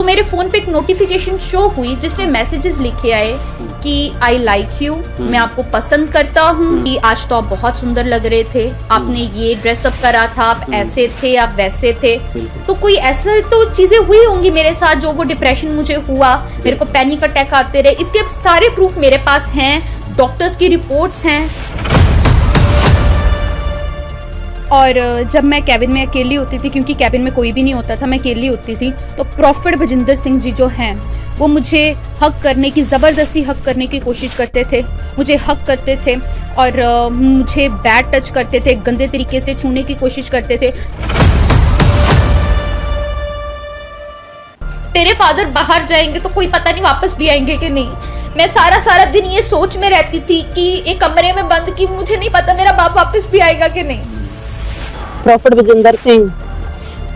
तो मेरे फोन पे एक नोटिफिकेशन शो हुई जिसमें मैसेजेस लिखे आए कि आई लाइक यू, मैं आपको पसंद करता हूँ, कि आज तो आप बहुत सुंदर लग रहे थे, आपने ये ड्रेसअप करा था, आप ऐसे थे, आप वैसे थे। तो कोई ऐसा तो चीजें हुई होंगी मेरे साथ जो वो डिप्रेशन मुझे हुआ, मेरे को पैनिक अटैक आते रहे, इसके सारे प्रूफ मेरे पास हैं, डॉक्टर्स की रिपोर्ट्स हैं। और जब मैं कैबिन में अकेली होती थी, क्योंकि कैबिन में कोई भी नहीं होता था, मैं अकेली होती थी, तो प्रॉफिट भजिंदर सिंह जी जो हैं वो मुझे हक करने की, ज़बरदस्ती हक करने की कोशिश करते थे, मुझे हक करते थे और मुझे बैड टच करते थे, गंदे तरीके से छूने की कोशिश करते थे। तेरे फादर बाहर जाएंगे तो कोई पता नहीं वापस भी आएंगे कि नहीं। मैं सारा दिन ये सोच में रहती थी कि एक कमरे में बंद, कि मुझे नहीं पता मेरा बाप वापस भी आएगा कि नहीं। प्रॉफिट भजिंदर सिंह,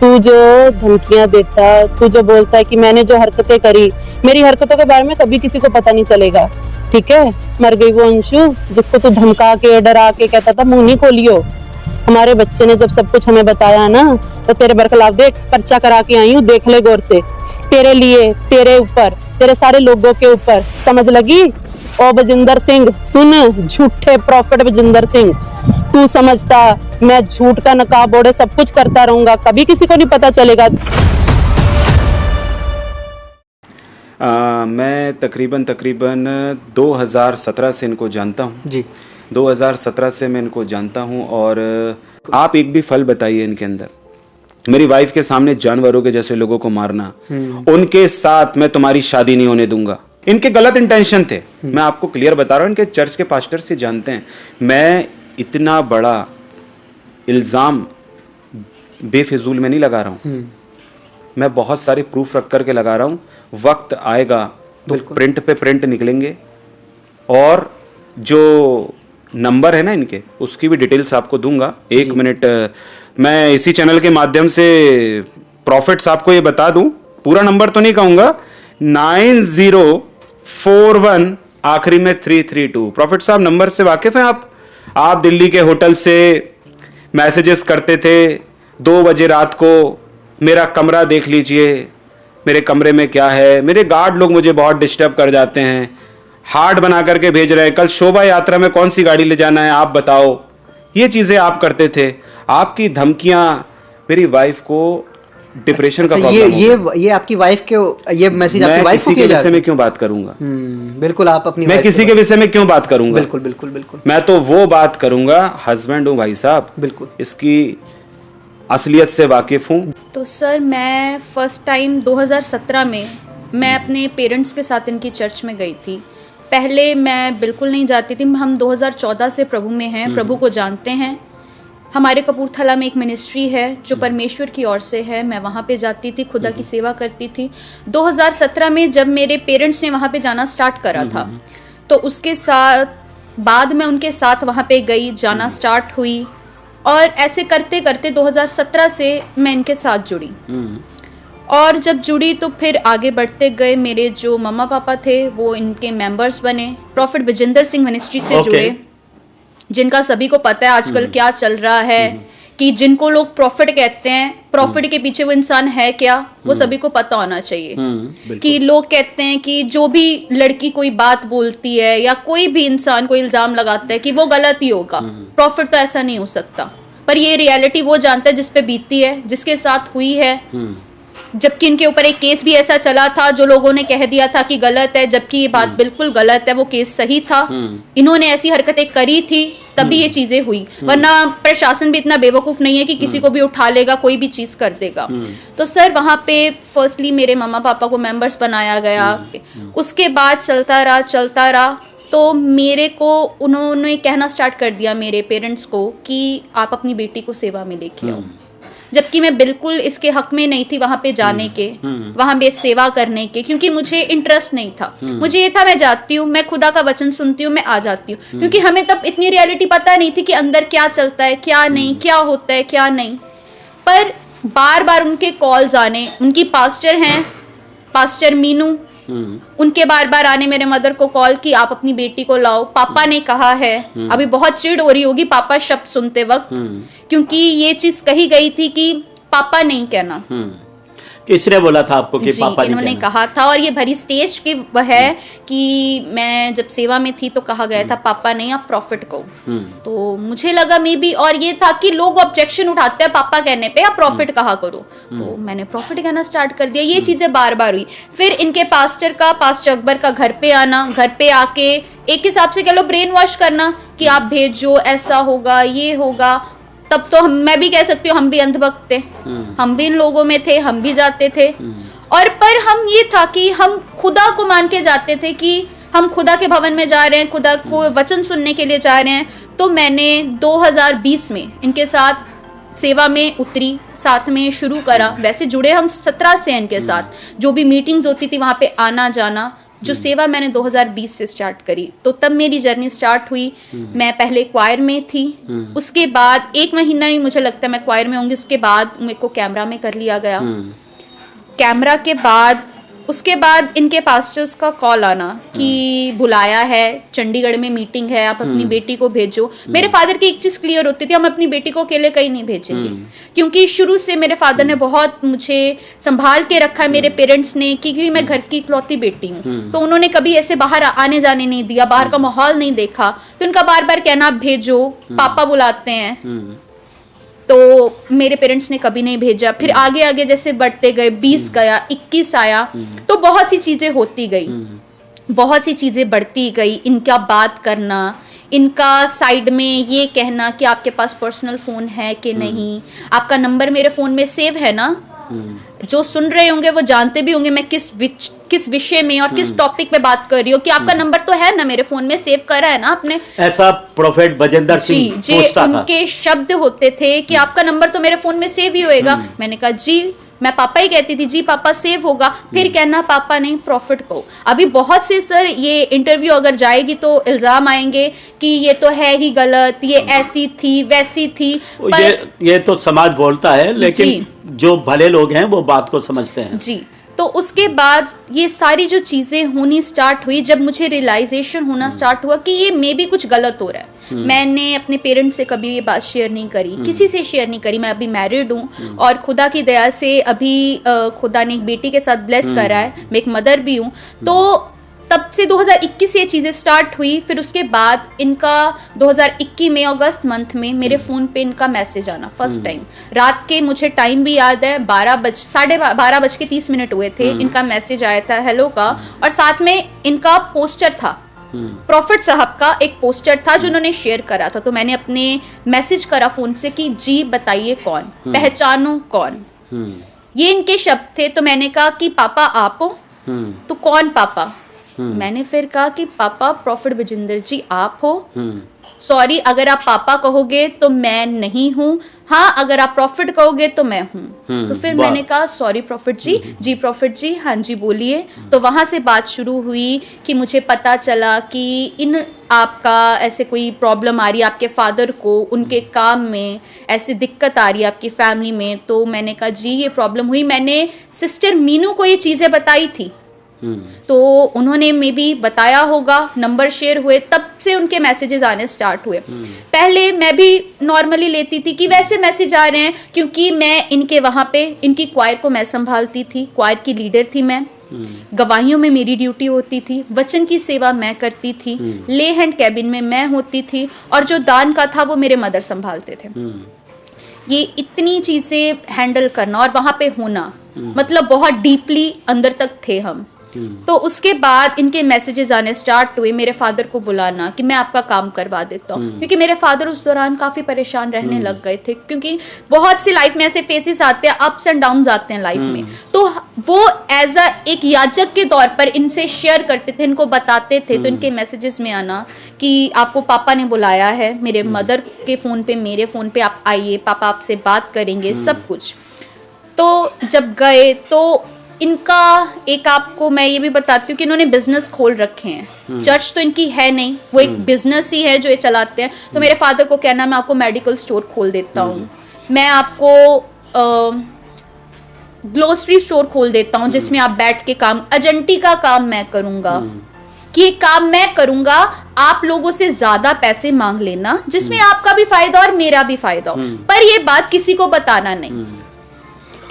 तू जो धमकियां देता, तू जो बोलता है कि मैंने जो हरकतें करी, मेरी हरकतों के बारे में कभी किसी को पता नहीं चलेगा, ठीक है। मर गई वो अंशु जिसको तू धमका के डरा के कहता था मुंह नहीं खोलियो। हमारे बच्चे ने जब सब कुछ हमें बताया ना, तो तेरे बरखिलाफ देख पर्चा करा के आई हूँ, देख ले गौर से, तेरे लिए, तेरे ऊपर, तेरे सारे लोगों के ऊपर, समझ लगी। ओ भजिंदर सिंह सुन, झूठे प्रॉफिट भजिंदर सिंह, तू समझता मैं झूठ का नकाब ओढ़े सब कुछ करता रहूंगा, कभी किसी को नहीं पता चलेगा। मैं तकरीबन 2017 से इनको जानता हूँ जी। 2017 से मैं इनको जानता हूँ। और आप एक भी फल बताइए इनके अंदर। मेरी वाइफ के सामने जानवरों के जैसे लोगों को मारना, उनके साथ मैं तुम्हारी शादी नहीं होने दूंगा, इनके गलत इंटेंशन थे। मैं आपको क्लियर बता रहा हूँ, इनके चर्च के पास्टर से जानते हैं। मैं इतना बड़ा इल्ज़ाम बेफिजूल में नहीं लगा रहा हूँ, मैं बहुत सारे प्रूफ रख करके लगा रहा हूँ। वक्त आएगा तो प्रिंट पे प्रिंट निकलेंगे, और जो नंबर है ना इनके, उसकी भी डिटेल्स आपको दूंगा। एक मिनट, मैं इसी चैनल के माध्यम से प्रॉफिट साहब को ये बता दूं, पूरा नंबर तो नहीं कहूंगा, 9041 आखिरी में 332। प्रॉफिट साहब नंबर से वाकिफ हैं आप दिल्ली के होटल से मैसेजेस करते थे 2 बजे रात को, मेरा कमरा देख लीजिए, मेरे कमरे में क्या है, मेरे गार्ड लोग मुझे बहुत डिस्टर्ब कर जाते हैं, हार्ट बना करके भेज रहे हैं, कल शोभा यात्रा में कौन सी गाड़ी ले जाना है आप बताओ। ये चीज़ें आप करते थे। आपकी धमकियां मेरी वाइफ को डिप्रेशन का प्रॉब्लम ये आपकी वाइफ के, ये मैसेज आपकी वाइफ को किसी के विषय में क्यों बात करूंगा? बिल्कुल, आप अपनी, मैं किसी के विषय में क्यों बात करूंगा? बिल्कुल बिल्कुल बिल्कुल, मैं तो वो बात करूंगा, हस्बैंड हूँ भाई साहब, बिल्कुल इसकी असलियत से वाकिफ हूँ। तो सर मैं फर्स्ट टाइम 2017 में मैं अपने पेरेंट्स के साथ इनकी चर्च में गई थी। पहले मैं बिल्कुल नहीं जाती थी। हम 2014 से प्रभु में हैं, प्रभु को जानते हैं। हमारे कपूरथला में एक मिनिस्ट्री है जो परमेश्वर की ओर से है, मैं वहाँ पे जाती थी, खुदा की सेवा करती थी। 2017 में जब मेरे पेरेंट्स ने वहाँ पे जाना स्टार्ट करा था, तो उसके साथ बाद मैं उनके साथ वहाँ पे गई, जाना स्टार्ट हुई, और ऐसे करते करते 2017 से मैं इनके साथ जुड़ी। और जब जुड़ी तो फिर आगे बढ़ते गए। मेरे जो मम्मा पापा थे वो इनके मेंबर्स बने, प्रॉफिट भजिंदर सिंह मिनिस्ट्री से जुड़े, जिनका सभी को पता है आजकल क्या चल रहा है, कि जिनको लोग प्रॉफिट कहते हैं, प्रॉफिट के पीछे वो इंसान है क्या, वो सभी को पता होना चाहिए। कि लोग कहते हैं कि जो भी लड़की कोई बात बोलती है या कोई भी इंसान को इल्जाम लगाता है कि वो गलत ही होगा, प्रॉफिट तो ऐसा नहीं हो सकता। पर ये रियलिटी वो जानता है जिस पे बीती है, जिसके साथ हुई है। जबकि इनके ऊपर एक केस भी ऐसा चला था जो लोगों ने कह दिया था कि गलत है, जबकि ये बात बिल्कुल गलत है, वो केस सही था। इन्होंने ऐसी हरकतें करी थी तभी ये चीजें हुई, वरना प्रशासन भी इतना बेवकूफ नहीं है कि किसी को भी उठा लेगा, कोई भी चीज कर देगा। तो सर वहाँ पे फर्स्टली मेरे मम्मा पापा को मेंबर्स बनाया गया, उसके बाद चलता रहा, तो मेरे को उन्होंने कहना स्टार्ट कर दिया, मेरे पेरेंट्स को, कि आप अपनी बेटी को सेवा में लेके आओ। जबकि मैं बिल्कुल इसके हक में नहीं थी वहाँ पे जाने के, वहाँ पे सेवा करने के, क्योंकि मुझे इंटरेस्ट नहीं था। मुझे ये था मैं जाती हूँ, मैं खुदा का वचन सुनती हूँ, मैं आ जाती हूँ, क्योंकि हमें तब इतनी रियलिटी पता नहीं थी कि अंदर क्या चलता है, क्या नहीं, क्या होता है, क्या नहीं। पर बार बार उनके कॉल्स आने, उनकी पास्टर हैं, पास्टर मीनू, उनके बार बार आने मेरे मदर को कॉल कि आप अपनी बेटी को लाओ, पापा ने कहा है। अभी बहुत चिढ़ हो रही होगी पापा शब्द सुनते वक्त, क्योंकि ये चीज कही गई थी कि पापा नहीं कहना। किसने बोला था आपको कि जी, पापा ने इन्होंने कहना? कहा था, और ये भरी स्टेज की है कि मैं जब सेवा में थी तो कहा गया था पापा नहीं, आप प्रॉफिट कहो। तो मुझे लगा मे बी, और ये था कि लोग ऑब्जेक्शन उठाते हैं पापा कहने पे, आप प्रॉफिट कहा करो, तो मैंने प्रॉफिट कहना स्टार्ट कर दिया। ये चीजें बार बार हुई। फिर इनके पास्टर अकबर का घर पे आना, घर पे आके एक हिसाब से कह लो ब्रेन वॉश करना कि आप भेजो, ऐसा होगा, ये होगा। तब तो मैं भी कह सकती हूँ हम भी अंधभक्त थे, हम भी इन लोगों में थे, हम भी जाते थे। और पर हम ये था कि हम खुदा को मान के जाते थे कि हम खुदा के भवन में जा रहे हैं, खुदा को वचन सुनने के लिए जा रहे हैं। तो मैंने 2020 में इनके साथ सेवा में उतरी, साथ में शुरू करा। वैसे जुड़े हम 17 से इनके साथ, जो भी मीटिंग्स होती थी वहाँ पे आना जाना। जो सेवा मैंने 2020 से स्टार्ट करी, तो तब मेरी जर्नी स्टार्ट हुई। मैं पहले क्वायर में थी, उसके बाद 1 महीना ही मुझे लगता है मैं क्वायर में होंगी, उसके बाद मेरे को कैमरा में कर लिया गया। कैमरा के बाद उसके बाद इनके पास्टर्स का कॉल आना कि बुलाया है, चंडीगढ़ में मीटिंग है, आप अपनी बेटी को भेजो। मेरे फादर की एक चीज क्लियर होती थी, हम अपनी बेटी को अकेले कहीं नहीं भेजेंगे, क्योंकि शुरू से मेरे फादर ने बहुत मुझे संभाल के रखा है, मेरे पेरेंट्स ने, क्योंकि मैं घर की इकलौती बेटी हूँ। तो उन्होंने कभी ऐसे बाहर आने जाने नहीं दिया, बाहर का माहौल नहीं देखा। तो उनका बार बार कहना आप भेजो, पापा बुलाते हैं। तो मेरे पेरेंट्स ने कभी नहीं भेजा। फिर आगे आगे जैसे बढ़ते गए, 20 गया, 21 आया, तो बहुत सी चीजें होती गई, बहुत सी चीजें बढ़ती गई। इनका बात करना, इनका साइड में ये कहना कि आपके पास पर्सनल फोन है कि नहीं, आपका नंबर मेरे फोन में सेव है ना। जो सुन रहे होंगे वो जानते भी होंगे मैं किस विषय में और किस टॉपिक पे बात कर रही हूँ, कि आपका नंबर तो है ना मेरे फोन में, सेव करा है ना आपने। ऐसा प्रोफेट बजेंद्र सिंह पूछता था। उनके शब्द होते थे कि आपका नंबर तो मेरे फोन में सेव ही होएगा। मैंने कहा जी, मैं पापा ही कहती थी, जी पापा सेव होगा। फिर कहना पापा नहीं, प्रॉफिट को। अभी बहुत से सर ये इंटरव्यू अगर जाएगी तो इल्जाम आएंगे कि ये तो है ही गलत, ये ऐसी थी वैसी थी। ये तो समाज बोलता है, लेकिन जो भले लोग हैं वो बात को समझते हैं। जी, तो उसके बाद ये सारी जो चीजें होनी स्टार्ट हुई, जब मुझे रियलाइजेशन होना स्टार्ट हुआ कि ये मे भी कुछ गलत हो रहा है। मैंने अपने पेरेंट्स से कभी ये बात शेयर नहीं करी, किसी से शेयर नहीं करी। मैं अभी मैरिड हूँ और खुदा की दया से अभी खुदा ने एक बेटी के साथ ब्लेस करा है, मैं एक मदर भी हूँ। तो तब से 2021 से ये चीज़ें स्टार्ट हुई। फिर उसके बाद इनका 2021 में अगस्त मंथ में मेरे फ़ोन पे इनका मैसेज आना फर्स्ट टाइम। रात के मुझे टाइम भी याद है, 12:30 हुए थे। इनका मैसेज आया था हेलो का, और साथ में इनका पोस्टर था, प्रॉफिट साहब का एक पोस्टर था जो उन्होंने शेयर करा था। तो मैंने अपने मैसेज करा फ़ोन से कि जी बताइए कौन, पहचानो कौन। ये इनके शब्द थे। तो मैंने कहा कि पापा आप हो? तो कौन पापा? मैंने फिर कहा कि पापा प्रॉफिट विजेंद्र जी आप हो? सॉरी, अगर आप पापा कहोगे तो मैं नहीं हूँ, हाँ अगर आप प्रॉफिट कहोगे तो मैं हूँ। तो फिर मैंने कहा सॉरी प्रॉफिट जी, जी प्रॉफिट जी, हाँ जी बोलिए। तो वहाँ से बात शुरू हुई कि मुझे पता चला कि आपका ऐसे कोई प्रॉब्लम आ रही है आपके फादर को, उनके काम में ऐसी दिक्कत आ रही है आपकी फैमिली में। तो मैंने कहा जी ये प्रॉब्लम हुई। मैंने सिस्टर मीनू को ये चीज़ें बताई थी, तो उन्होंने मे बी बताया होगा, नंबर शेयर हुए, तब से उनके मैसेजेस आने स्टार्ट हुए। पहले मैं भी नॉर्मली लेती थी कि वैसे मैसेज आ रहे हैं, क्योंकि मैं इनके वहाँ पे इनकी क्वायर को मैं संभालती थी, क्वायर की लीडर थी मैं। गवाहियों में मेरी ड्यूटी होती थी, वचन की सेवा मैं करती थी, ले हैंड कैबिन में मैं होती थी, और जो दान का था वो मेरे मदर संभालते थे। ये इतनी चीज़ें हैंडल करना और वहाँ पे होना, मतलब बहुत डीपली अंदर तक थे हम। तो उसके बाद इनके मैसेजेस आने स्टार्ट हुए, मेरे फादर को बुलाना कि मैं आपका काम करवा देता हूँ, क्योंकि मेरे फादर उस दौरान काफ़ी परेशान रहने लग गए थे, क्योंकि बहुत सी लाइफ में ऐसे फेसेस आते हैं, अप्स एंड डाउन्स आते हैं लाइफ में। तो वो एज अ एक याजक के तौर पर इनसे शेयर करते थे, इनको बताते थे। तो इनके मैसेजेस में आना कि आपको पापा ने बुलाया है, मेरे मदर के फ़ोन पे, मेरे फ़ोन पे आप आइए, पापा आपसे बात करेंगे, सब कुछ। तो जब गए तो इनका एक, आपको मैं ये भी बताती हूँ कि इन्होंने बिजनेस खोल रखे हैं। चर्च तो इनकी है नहीं, वो एक बिजनेस ही है जो ये चलाते हैं। तो मेरे फादर को कहना मैं आपको मेडिकल स्टोर खोल देता हूँ, मैं आपको ग्लोसरी स्टोर खोल देता हूँ जिसमें आप बैठ के काम, एजेंटी का काम मैं करूँगा, कि ये काम मैं करूँगा, आप लोगों से ज्यादा पैसे मांग लेना जिसमें आपका भी फायदा और मेरा भी फायदा हो, पर ये बात किसी को बताना नहीं।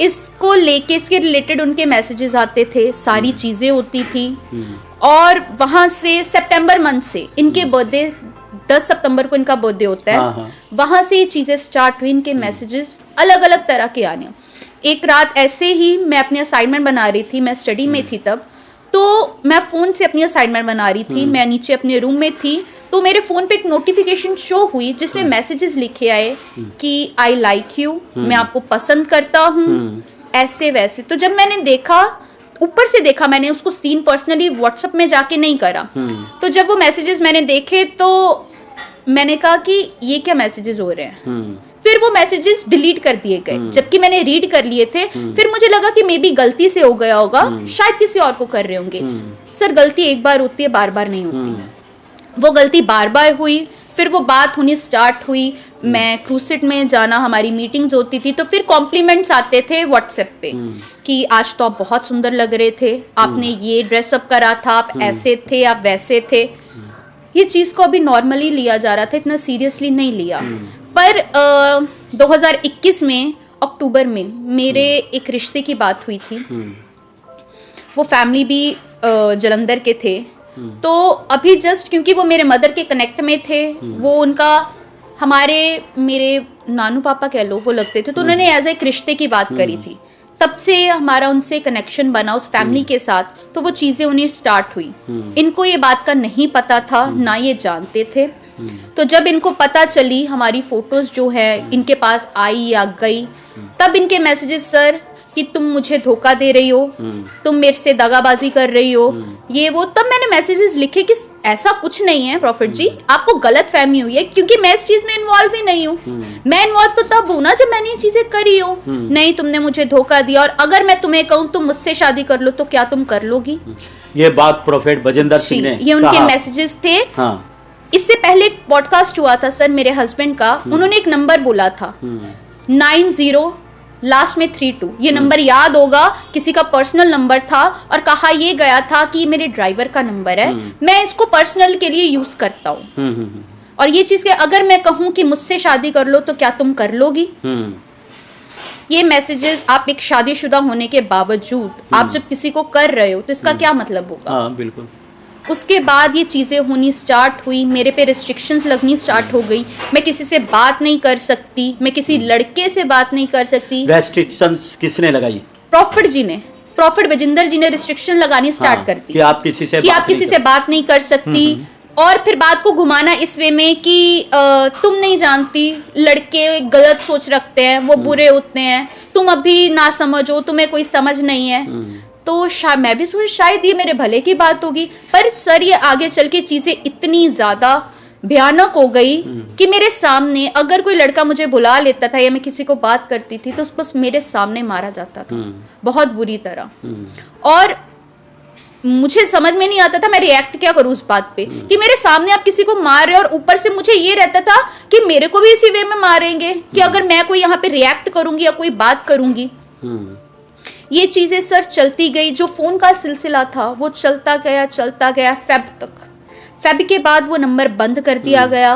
इसको लेके, इसके रिलेटेड उनके मैसेजेस आते थे, सारी चीज़ें होती थी। और वहाँ से सितंबर मंथ से इनके बर्थडे 10 सितंबर को इनका बर्थडे होता है। हाँ। वहाँ से ये चीज़ें स्टार्ट हुई, इनके मैसेजेस अलग अलग तरह के आने। एक रात ऐसे ही मैं अपनी असाइनमेंट बना रही थी, मैं स्टडी में थी तब, तो मैं फ़ोन से अपनी असाइनमेंट बना रही थी, मैं नीचे अपने रूम में थी, तो मेरे फ़ोन पे एक नोटिफिकेशन शो हुई जिसमें मैसेजेस लिखे आए कि आई लाइक यू, मैं आपको पसंद करता हूँ, ऐसे वैसे। तो जब मैंने देखा, ऊपर से देखा, मैंने उसको सीन पर्सनली व्हाट्सएप में जाके नहीं करा, तो जब वो मैसेजेस मैंने देखे तो मैंने कहा कि ये क्या मैसेजेस हो रहे हैं। फिर वो मैसेजेस डिलीट कर दिए गए, जबकि मैंने रीड कर लिए थे। फिर मुझे लगा कि मे बी गलती से हो गया होगा, शायद किसी और को कर रहे होंगे। सर गलती एक बार होती है, बार बार नहीं होती। वो गलती बार बार हुई, फिर वो बात होनी स्टार्ट हुई। मैं क्रूसिट में जाना, हमारी मीटिंग्स होती थी, तो फिर कॉम्प्लीमेंट्स आते थे व्हाट्सएप पे कि आज तो आप बहुत सुंदर लग रहे थे, आपने ये ड्रेसअप करा था, आप ऐसे थे, आप वैसे थे। ये चीज़ को अभी नॉर्मली लिया जा रहा था, इतना सीरियसली नहीं लिया। पर 2021 में अक्टूबर में मेरे एक रिश्ते की बात हुई थी। वो फैमिली भी जलंधर के थे, तो अभी जस्ट क्योंकि वो मेरे मदर के कनेक्ट में थे, वो उनका मेरे नानू पापा कह लो वो लगते थे, तो उन्होंने एज एक रिश्ते की बात करी थी। तब से हमारा उनसे कनेक्शन बना उस फैमिली के साथ, तो वो चीज़ें उन्हें स्टार्ट हुई। इनको ये बात का नहीं पता था, ना ये जानते थे। तो जब इनको पता चली, हमारी फोटोज जो है इनके पास आई या गई, तब इनके मैसेजेस, सर कि तुम मुझे धोखा दे रही हो, तुम मेरे से दगाबाजी कर रही हो, ये वो। तब मैंने मैसेजेस लिखे कि ऐसा कुछ नहीं है प्रॉफिट जी, आपको गलत फहमी हुई है, क्योंकि मैं इस चीज में इन्वॉल्व ही नहीं हूँ। मैं इन्वॉल्व तो तब हूँ ना जब मैंने ये चीजें करी हो। नहीं, तुमने मुझे धोखा दिया, और अगर मैं तुम्हें कहूँ तुम मुझसे शादी कर लो तो क्या तुम कर लोगी? ये बात प्रोफेट बजिंदर सिंह ने ये उनके मैसेजेस थे। हाँ। इससे पहले एक पॉडकास्ट हुआ था सर मेरे हस्बैंड का, उन्होंने एक नंबर बोला था 90 लास्ट में 32, ये नंबर याद होगा, किसी का पर्सनल नंबर था, और कहा ये गया था कि ये मेरे ड्राइवर का नंबर है, मैं इसको पर्सनल के लिए यूज करता हूँ। और ये चीज के अगर मैं कहूँ कि मुझसे शादी कर लो तो क्या तुम कर लोगी? ये मैसेजेस आप एक शादीशुदा होने के बावजूद आप जब किसी को कर रहे हो तो इसका क्या मतलब होगा? हाँ, बिल्कुल। उसके बाद ये चीज़ें होनी स्टार्ट हुई, मेरे पे रिस्ट्रिक्शंस लगनी स्टार्ट हो गई। मैं किसी से बात नहीं कर सकती, मैं किसी लड़के से बात नहीं कर सकती। रेस्ट्रिक्शंस किसने लगाई? प्रॉफिट जी ने, प्रॉफिट बजिंदर जी ने रिस्ट्रिक्शन लगानी स्टार्ट कर दी कि आप किसी से बात नहीं कर सकती। और फिर बात को घुमाना इस वे में कि तुम नहीं जानती, लड़के गलत सोच रखते हैं, वो बुरे होते हैं, तुम अभी ना समझो, तुम्हें कोई समझ नहीं है। तो मैं भी सोच शायद ये मेरे भले की बात होगी, पर सर ये आगे चल के चीज़ें इतनी ज़्यादा भयानक हो गई कि मेरे सामने अगर कोई लड़का मुझे बुला लेता था या मैं किसी को बात करती थी तो उसको मेरे सामने मारा जाता था, बहुत बुरी तरह। और मुझे समझ में नहीं आता था मैं रिएक्ट क्या करूं उस बात पे कि मेरे सामने आप किसी को मार रहे हो, और ऊपर से मुझे ये रहता था कि मेरे को भी इसी वे में मारेंगे कि अगर मैं कोई यहाँ पे रिएक्ट करूंगी या कोई बात करूंगी। ये चीज़ें सर चलती गई, जो फ़ोन का सिलसिला था वो चलता गया फेब तक। फेब के बाद वो नंबर बंद कर दिया गया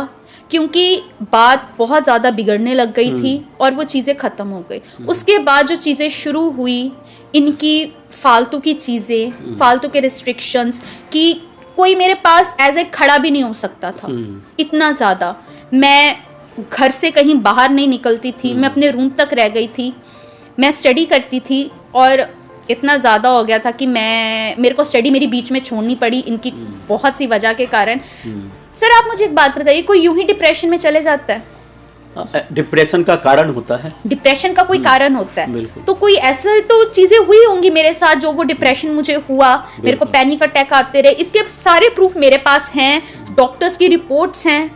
क्योंकि बात बहुत ज़्यादा बिगड़ने लग गई थी और वो चीज़ें ख़त्म हो गई। उसके बाद जो चीज़ें शुरू हुई, इनकी फालतू की चीज़ें, फालतू के रिस्ट्रिक्शंस, कि कोई मेरे पास एज ए खड़ा भी नहीं हो सकता था, इतना ज़्यादा। मैं घर से कहीं बाहर नहीं निकलती थी, मैं अपने रूम तक रह गई थी। मैं स्टडी करती थी और इतना ज़्यादा हो गया था कि मेरे को स्टडी मेरी बीच में छोड़नी पड़ी इनकी बहुत सी वजह के कारण। सर आप मुझे एक बात बताइए, कोई यूं ही डिप्रेशन में चले जाता है? डिप्रेशन का कारण होता है, डिप्रेशन का कोई कारण होता है, बिल्कुल। तो कोई ऐसा तो चीज़ें हुई होंगी मेरे साथ जो वो डिप्रेशन मुझे हुआ, मेरे को पैनिक अटैक आते रहे, इसके सारे प्रूफ मेरे पास हैं, डॉक्टर्स की रिपोर्ट्स हैं।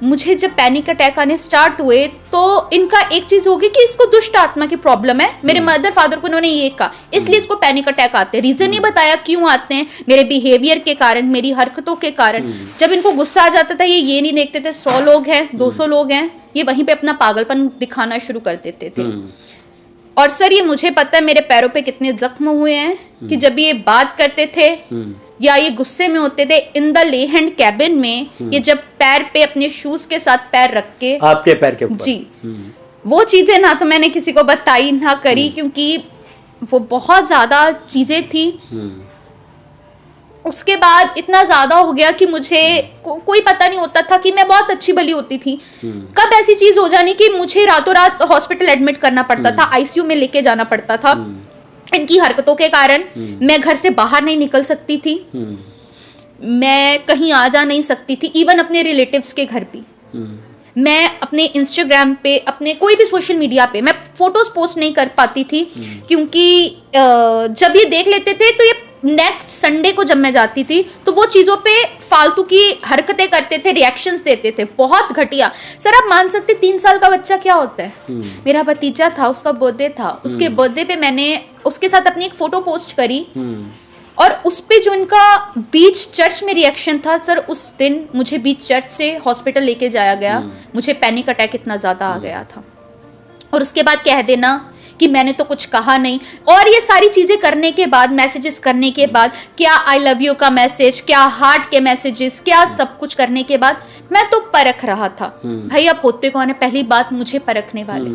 मुझे जब पैनिक अटैक आने स्टार्ट हुए तो इनका एक चीज होगी कि इसको दुष्ट आत्मा की प्रॉब्लम है। मेरे मदर फादर को उन्होंने ये कहा, इसलिए इसको पैनिक अटैक आते हैं। रीजन नहीं बताया क्यों आते हैं, मेरे बिहेवियर के कारण, मेरी हरकतों के कारण। जब इनको गुस्सा आ जाता था ये नहीं देखते थे 100 लोग हैं 200 लोग हैं, ये वहीं पे अपना पागलपन दिखाना शुरू कर देते थे। और सर ये मुझे पता है मेरे पैरों पे कितने जख्म हुए हैं कि जब ये बात करते थे या ये गुस्से में होते थे इन द ले हैंड कैबिन में, ये जब पैर पे अपने शूज के साथ पैर रख के, आपके पैर के ऊपर जी, वो चीज़ें ना तो मैंने किसी को बताई ना करी, क्योंकि वो बहुत ज़्यादा चीज़ें थी। उसके बाद इतना ज़्यादा हो गया कि मुझे कोई पता नहीं होता था कि मैं बहुत अच्छी भली होती थी, कब ऐसी चीज़ हो जानी कि मुझे रातों रात हॉस्पिटल एडमिट करना पड़ता था, आईसीयू में लेके जाना पड़ता था। इनकी हरकतों के कारण मैं घर से बाहर नहीं निकल सकती थी, मैं कहीं आ जा नहीं सकती थी, इवन अपने रिलेटिव्स के घर भी। मैं अपने इंस्टाग्राम पे, अपने कोई भी सोशल मीडिया पे मैं फोटोज पोस्ट नहीं कर पाती थी, क्योंकि जब ये देख लेते थे तो ये नेक्स्ट संडे को जब मैं जाती थी तो वो चीज़ों पे फालतू की हरकतें करते थे, रिएक्शंस देते थे, बहुत घटिया। सर आप मान सकते 3 साल का बच्चा क्या होता है। मेरा भतीजा था, उसका बर्थडे था, उसके बर्थडे पे मैंने उसके साथ अपनी एक फोटो पोस्ट करी, और उस पे जो इनका बीच चर्च में रिएक्शन था सर, उस दिन मुझे बीच चर्च से हॉस्पिटल लेके जाया गया, मुझे पैनिक अटैक इतना ज़्यादा आ गया था। और उसके बाद कह देना कि मैंने तो कुछ कहा नहीं, और ये सारी चीज़ें करने के बाद, मैसेजेस करने के बाद, क्या आई लव यू का मैसेज, क्या हार्ट के मैसेजेस, क्या सब कुछ करने के बाद मैं तो परख रहा था भाई अब होते कौन है, पहली बात मुझे परखने वाले।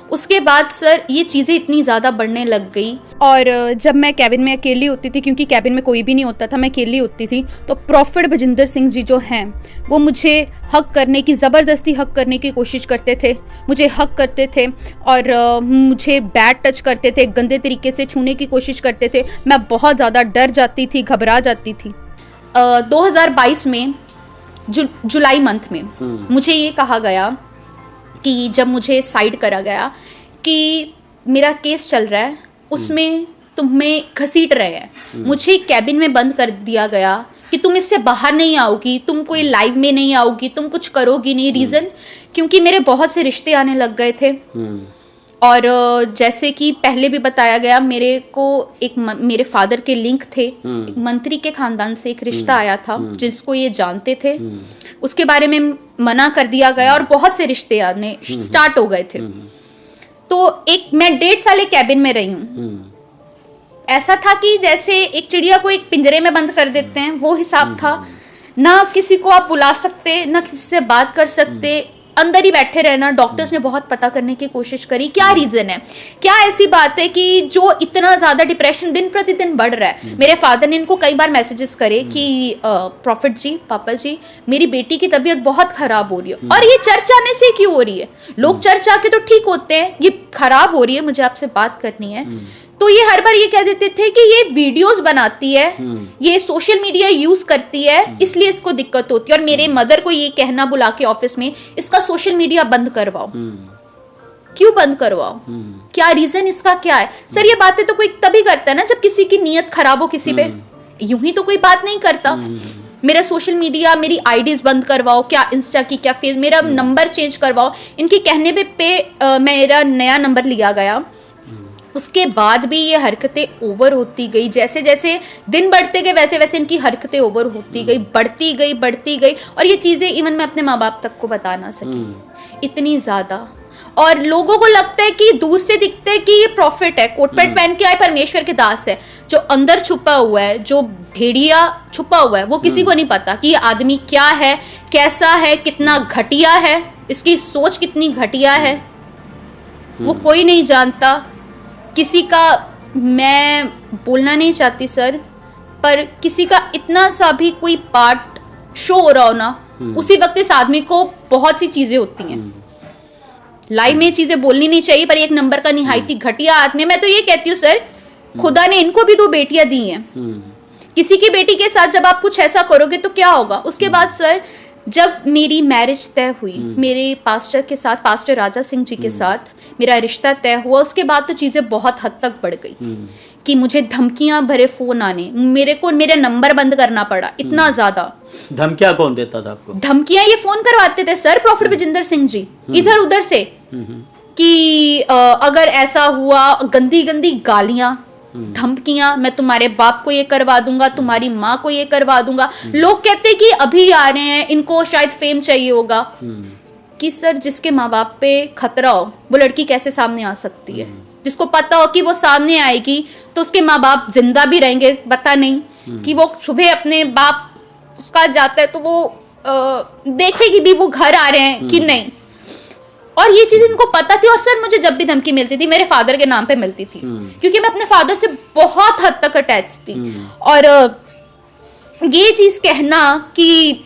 उसके बाद सर ये चीज़ें इतनी ज़्यादा बढ़ने लग गई, और जब मैं कैबिन में अकेली होती थी, क्योंकि कैबिन में कोई भी नहीं होता था, मैं अकेली होती थी, तो प्रॉफिट भजिंदर सिंह जी जो हैं वो मुझे हक करने की, ज़बरदस्ती हक करने की कोशिश करते थे, मुझे हक करते थे और मुझे बैड टच करते थे, गंदे तरीके से छूने की कोशिश करते थे। मैं बहुत ज़्यादा डर जाती थी, घबरा जाती थी। 2022 में जुलाई मंथ में मुझे ये कहा गया कि जब मुझे साइड करा गया कि मेरा केस चल रहा है, उसमें तुम्हें घसीट रहे हैं, मुझे कैबिन में बंद कर दिया गया कि तुम इससे बाहर नहीं आओगी, तुम कोई लाइव में नहीं आओगी, तुम कुछ करोगी नहीं। रीज़न क्योंकि मेरे बहुत से रिश्ते आने लग गए थे, और जैसे कि पहले भी बताया गया, मेरे को एक मेरे फादर के लिंक थे, एक मंत्री के खानदान से एक रिश्ता आया था जिसको ये जानते थे, उसके बारे में मना कर दिया गया और बहुत से रिश्ते आने स्टार्ट हो गए थे। तो मैं 1.5 साल एक कैबिन में रही हूँ। ऐसा था कि जैसे एक चिड़िया को एक पिंजरे में बंद कर देते हैं, वो हिसाब था। ना किसी को आप बुला सकते, ना किसी से बात कर सकते, अंदर ही बैठे रहना। डॉक्टर्स ने बहुत पता करने की कोशिश करी क्या रीजन है, क्या ऐसी बात है कि जो इतना ज्यादा डिप्रेशन दिन प्रतिदिन बढ़ रहा है। मेरे फादर ने इनको कई बार मैसेजेस करे कि प्रॉफिट जी, पापा जी, मेरी बेटी की तबीयत बहुत खराब हो रही है। और ये चर्च आने से क्यों हो रही है? लोग चर्च आके तो ठीक होते हैं, ये खराब हो रही है, मुझे आपसे बात करनी है। तो ये हर बार ये कह देते थे कि ये वीडियोस बनाती है, ये सोशल मीडिया यूज करती है, इसलिए इसको दिक्कत होती है। और मेरे मदर को ये कहना बुला के ऑफिस में, इसका सोशल मीडिया बंद करवाओ। क्यों बंद करवाओ? क्या रीजन इसका क्या है? सर ये बातें तो कोई तभी करता है ना जब किसी की नीयत खराब हो किसी पे, यूं ही तो कोई बात नहीं करता। मेरा सोशल मीडिया, मेरी आईडीज बंद करवाओ, क्या इंस्टा की, क्या फेस, मेरा नंबर चेंज करवाओ। इनके कहने पे मेरा नया नंबर लिया गया। उसके बाद भी ये हरकतें ओवर होती गई, जैसे जैसे दिन बढ़ते गए वैसे वैसे इनकी हरकतें ओवर होती गई, बढ़ती गई। और ये चीज़ें इवन मैं अपने माँ बाप तक को बता ना सकी, इतनी ज़्यादा। और लोगों को लगता है कि दूर से दिखते है कि ये प्रॉफिट है, कोट पैंट पहन के आए, परमेश्वर के दास है। जो अंदर छुपा हुआ है, जो भेड़िया छुपा हुआ है, वो किसी को नहीं पता कि ये आदमी क्या है, कैसा है, कितना घटिया है, इसकी सोच कितनी घटिया है, वो कोई नहीं जानता। किसी का, मैं बोलना नहीं चाहती सर, पर किसी का इतना सा भी कोई पार्ट शो हो रहा हो ना, उसी वक्त इस आदमी को बहुत सी चीजें होती हैं। लाइव में चीजें बोलनी नहीं चाहिए, पर एक नंबर का निहायती घटिया आदमी। मैं तो ये कहती हूँ सर, खुदा ने इनको भी 2 बेटियां दी हैं। किसी की बेटी के साथ जब आप कुछ ऐसा करोगे तो क्या होगा? उसके बाद सर जब मेरी मैरिज तय हुई मेरे पास्टर के साथ, पास्टर राजा सिंह जी के साथ मेरा रिश्ता तय हुआ, उसके बाद तो चीज़ें बहुत हद तक बढ़ गई कि मुझे धमकियां भरे फोन आने, मेरे को मेरा नंबर बंद करना पड़ा, इतना ज़्यादा। धमकियां कौन देता था आपको? धमकियां ये फोन करवाते थे सर, प्रॉफिट भजिंदर सिंह जी, इधर उधर से, कि अगर ऐसा हुआ, गंदी गंदी गालियां, धमकियां, मैं तुम्हारे बाप को ये करवा दूंगा, तुम्हारी माँ को ये करवा दूंगा। लोग कहते कि अभी आ रहे हैं, इनको शायद फेम चाहिए होगा। कि सर जिसके माँ बाप पे खतरा हो वो लड़की कैसे सामने आ सकती है? जिसको पता हो कि वो सामने आएगी तो उसके माँ बाप जिंदा भी रहेंगे, पता नहीं कि वो सुबह अपने बाप उसका जाता है तो वो देखेगी भी वो घर आ रहे हैं कि नहीं। और ये चीज इनको पता थी। और सर मुझे जब भी धमकी मिलती थी मेरे फादर के नाम पे मिलती थी, क्योंकि मैं अपने फादर से बहुत हद तक अटैच थी। और ये चीज कहना कि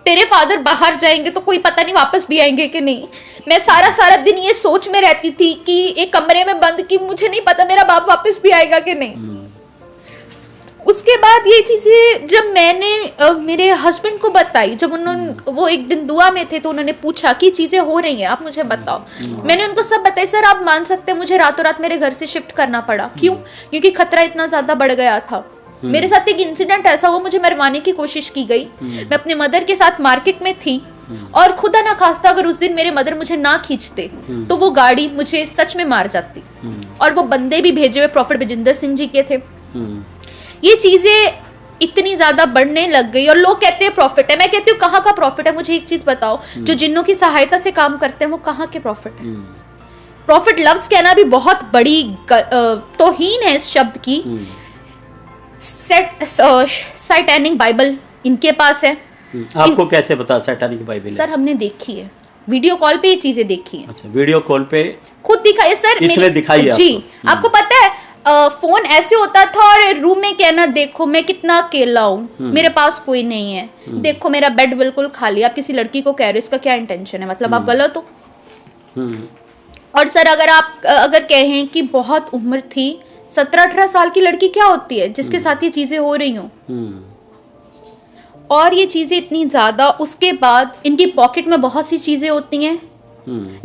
तेरे फादर बाहर जाएंगे तो कोई पता नहीं वापस भी आएंगे कि नहीं, मैं सारा दिन ये सोच में रहती थी कि एक कमरे में बंद, कि मुझे नहीं पता मेरा बाप वापस भी आएगा कि नहीं। उसके बाद ये चीजें जब मैंने मेरे हस्बैंड को बताई, जब उन्होंने वो एक दिन दुआ में थे तो उन्होंने पूछा कि चीजें हो रही हैं, आप मुझे बताओ। मैंने उनको सब बताई। सर आप मान सकते हैं मुझे रातों रात मेरे घर से शिफ्ट करना पड़ा। क्यों? क्योंकि खतरा इतना ज्यादा बढ़ गया था। मेरे साथ एक इंसिडेंट ऐसा हुआ, मुझे मरवाने की कोशिश की गई। मैं अपने मदर के साथ मार्केट में थी और खुदा ना खास्ता अगर उस दिन मेरे मदर मुझे ना खींचते तो वो गाड़ी मुझे सच में मार जाती। और वो बंदे भी भेजे हुए प्रॉफिट बजिंदर सिंह जी के थे। ये चीजें इतनी ज्यादा बढ़ने लग गई और लोग कहते हैं प्रॉफिट है। मैं कहती हूँ कहाँ का प्रॉफिट है? मुझे एक चीज बताओ, जो जिन्नों की सहायता से काम करते हैं वो कहाँ के प्रॉफिट है? प्रॉफिट लफ्ज कहना भी बहुत बड़ी तौहीन है इस शब्द की। सैटानिक बाइबल इनके पास है। आपको कैसे पता सैटानिक बाइबल है? सर हमने देखी है, वीडियो कॉल पे ये चीजें देखी हैं। अच्छा, वीडियो कॉल पे खुद दिखाई सर, इसने दिखाई जी। आपको पता है फोन ऐसे होता था और रूम में कहना देखो मैं कितना अकेला हूँ, मेरे पास कोई नहीं है, देखो मेरा बेड बिल्कुल खाली। आप किसी लड़की को कह रहे हो, इसका क्या इंटेंशन है? मतलब आप गलत हो। और सर अगर कहें कि बहुत उम्र थी, 17-18 साल की लड़की क्या होती है जिसके साथ ये चीजें हो रही हों? और ये चीजें इतनी ज्यादा, उसके बाद इनकी पॉकेट में बहुत सी चीजें होती हैं।